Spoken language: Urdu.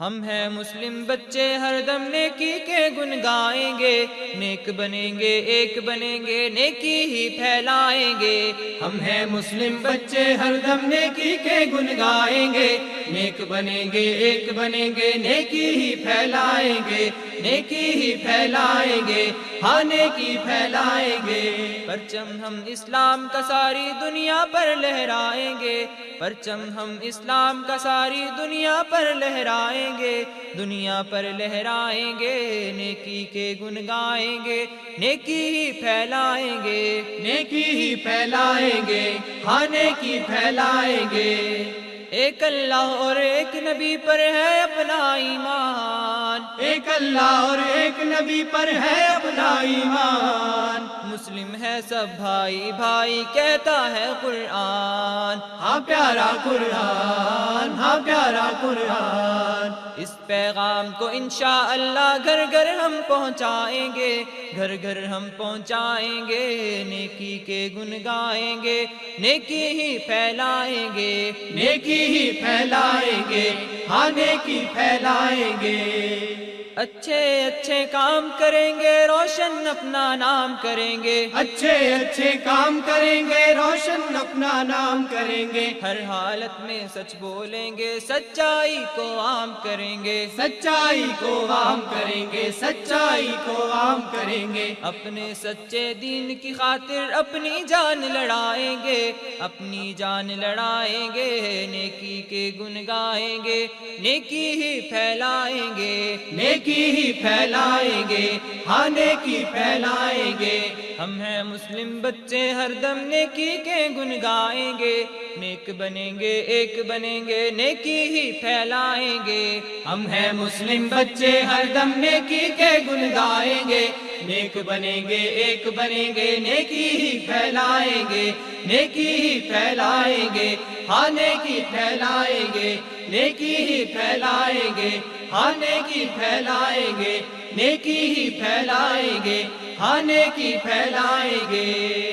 ہم ہیں مسلم بچے ہر دم نیکی کے گن گائیں گے، نیک بنیں گے ایک بنیں گے نیکی ہی پھیلائیں گے۔ ہم ہیں مسلم بچے ہر دم نیکی کے گن گائیں گے، نیک بنیں گے ایک بنیں گے نیکی ہی پھیلائیں گے، نیکی ہی پھیلائیں گے، ہاں نیکی پھیلائیں گے۔ پرچم ہم اسلام کا ساری دنیا پر لہرائیں گے، پرچم ہم اسلام کا ساری دنیا پر لہرائیں گے، دنیا پر لہرائیں گے، نیکی کے گن گائیں گے، نیکی ہی پھیلائیں گے، نیکی ہی پھیلائیں گے، ہاں نیکی پھیلائیں گے۔ ایک اللہ اور ایک نبی پر ہے اپنا ایمان، ایک اللہ اور ایک نبی پر ہے اپنا ایمان، مسلم ہے سب بھائی بھائی کہتا ہے قرآن، ہاں پیارا قرآن، ہاں پیارا قرآن۔ اس پیغام کو انشاءاللہ گھر گھر ہم پہنچائیں گے، گھر گھر ہم پہنچائیں گے، نیکی کے گن گائیں گے، نیکی ہی پھیلائیں گے، نیکی ہی پھیلائیں گے، ہاں نیکی پھیلائیں گے۔ اچھے اچھے کام کریں گے روشن اپنا نام کریں گے، اچھے اچھے کام کریں گے روشن اپنا نام کریں گے، ہر حالت میں سچ بولیں گے سچائی کو عام کریں گے، سچائی کو عام کریں گے، سچائی کو عام کریں گے، اپنے سچے دین کی خاطر اپنی جان لڑائیں گے، اپنی جان لڑائیں گے، نیکی کے گن گائیں گے، نیکی ہی پھیلائیں گے، نیکی ہی پھیلائیں گے، ہاں نیکی پھیلائیں گے۔ ہم ہیں مسلم بچے ہر دم نیکی کے گن گائیں گے، نیک بنیں گے ایک بنیں گے نیکی ہی پھیلائیں گے۔ ہم ہیں مسلم بچے ہر دم نیکی کے گن گائیں گے، نیک بنیں گے ایک بنیں گے نیکی ہی پھیلائیں گے، نیکی ہی پھیلائیں گے، ہاں نیکی پھیلائیں گے، نیکی ہی پھیلائیں گے، ہاں نیکی پھیلائیں گے، نیکی ہی پھیلائیں گے، ہاں نیکی پھیلائیں گے۔